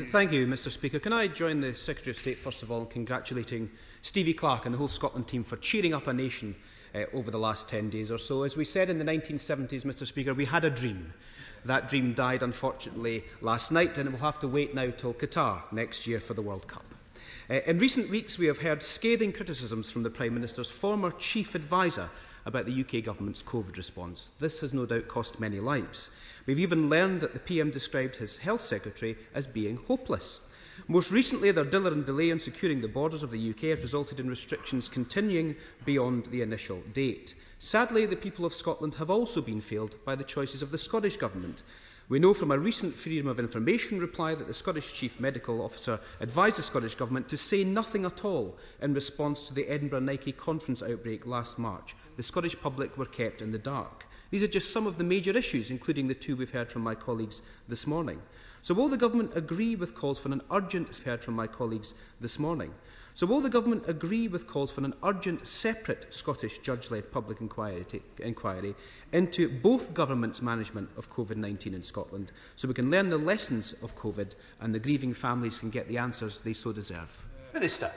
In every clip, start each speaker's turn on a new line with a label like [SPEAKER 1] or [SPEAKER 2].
[SPEAKER 1] Thank you, Mr Speaker. Can I join the Secretary of State, first of all, in congratulating Stevie Clark and the whole Scotland team for cheering up a nation over the last 10 days or so. As we said in the 1970s, Mr Speaker, we had a dream. That dream died, unfortunately, last night, and it will have to wait now till Qatar next year for the World Cup. In recent weeks, we have heard scathing criticisms from the Prime Minister's former chief adviser about the UK Government's COVID response. This has no doubt cost many lives. We've even learned that the PM described his Health Secretary as being hopeless. Most recently, their diller and delay in securing the borders of the UK has resulted in restrictions continuing beyond the initial date. Sadly, the people of Scotland have also been failed by the choices of the Scottish Government. We know from a recent Freedom of Information reply that the Scottish Chief Medical Officer advised the Scottish Government to say nothing at all in response to the Edinburgh Nike conference outbreak last March. The Scottish public were kept in the dark. These are just some of the major issues, including the two we've heard from my colleagues this morning. So will the Government agree with calls for an urgent separate Scottish judge-led public inquiry into both governments' management of COVID-19 in Scotland, so we can learn the lessons of COVID and the grieving families can get the answers they so deserve?
[SPEAKER 2] Minister.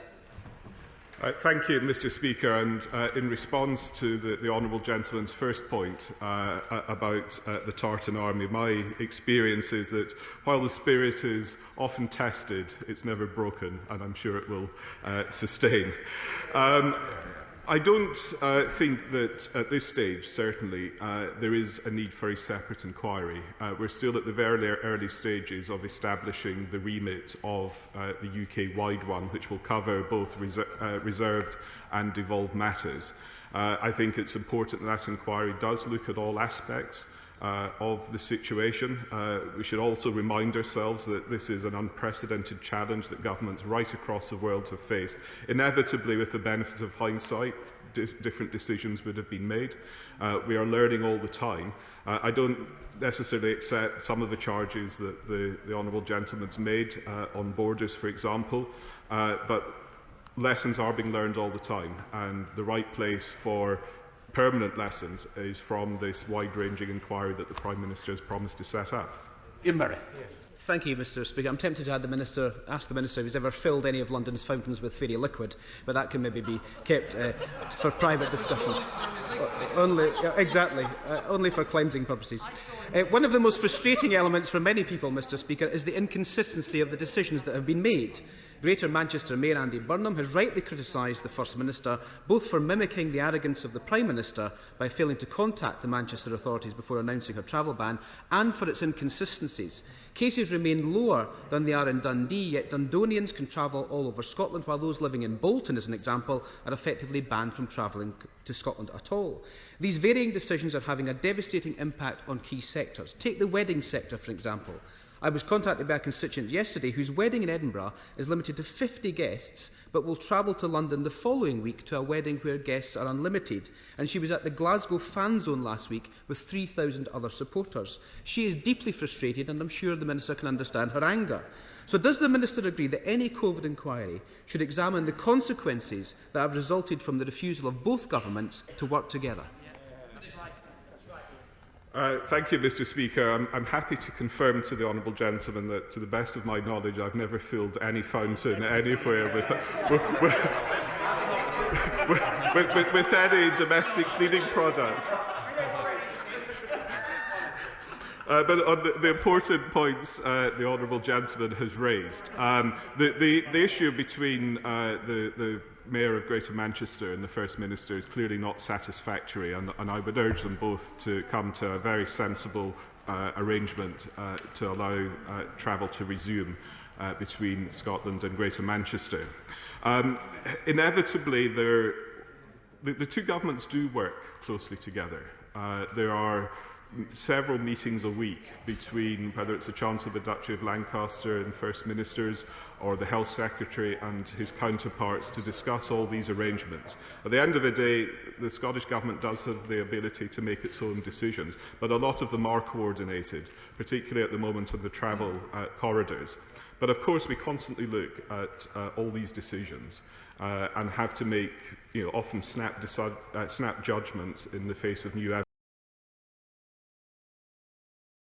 [SPEAKER 3] Thank you, Mr Speaker. And in response to the honourable gentleman's first point about the Tartan Army, my experience is that while the spirit is often tested, it's never broken, and I'm sure it will sustain. I don't think that at this stage, certainly, there is a need for a separate inquiry. We're still at the very early stages of establishing the remit of the UK-wide one, which will cover both reserved and devolved matters. I think it's important that inquiry does look at all aspects of the situation. We should also remind ourselves that this is an unprecedented challenge that governments right across the world have faced. Inevitably, with the benefit of hindsight, different decisions would have been made. We are learning all the time. I don't necessarily accept some of the charges that the honourable gentleman's made on borders, for example, but lessons are being learned all the time, and the right place for permanent lessons is from this wide-ranging inquiry that the Prime Minister has promised to set up.
[SPEAKER 2] Ian Murray.
[SPEAKER 1] Thank you, Mr Speaker. I'm tempted to ask the Minister if he's ever filled any of London's fountains with fairy liquid, but that can maybe be kept for private discussions. Only for cleansing purposes. One of the most frustrating elements for many people, Mr Speaker, is the inconsistency of the decisions that have been made. Greater Manchester Mayor Andy Burnham has rightly criticised the First Minister both for mimicking the arrogance of the Prime Minister by failing to contact the Manchester authorities before announcing her travel ban and for its inconsistencies. Cases remain lower than they are in Dundee, yet Dundonians can travel all over Scotland, while those living in Bolton, as an example, are effectively banned from travelling to Scotland at all. These varying decisions are having a devastating impact on key sectors. Take the wedding sector, for example. I was contacted by a constituent yesterday whose wedding in Edinburgh is limited to 50 guests, but will travel to London the following week to a wedding where guests are unlimited. And she was at the Glasgow fan zone last week with 3,000 other supporters. She is deeply frustrated, and I'm sure the Minister can understand her anger. So does the Minister agree that any COVID inquiry should examine the consequences that have resulted from the refusal of both governments to work together?
[SPEAKER 3] Thank you, Mr Speaker. I'm happy to confirm to the honourable gentleman that, to the best of my knowledge, I've never filled any fountain anywhere with any domestic cleaning product. But on the important points the honourable gentleman has raised, the issue between the Mayor of Greater Manchester and the First Minister is clearly not satisfactory, and I would urge them both to come to a very sensible arrangement to allow travel to resume between Scotland and Greater Manchester. Inevitably, the two governments do work closely together. There are several meetings a week between whether it's the Chancellor of the Duchy of Lancaster and First Ministers or the Health Secretary and his counterparts to discuss all these arrangements. At the end of the day, the Scottish Government does have the ability to make its own decisions, but a lot of them are coordinated, particularly at the moment on the travel corridors. But of course, we constantly look at all these decisions and have to make, often snap judgments in the face of new evidence.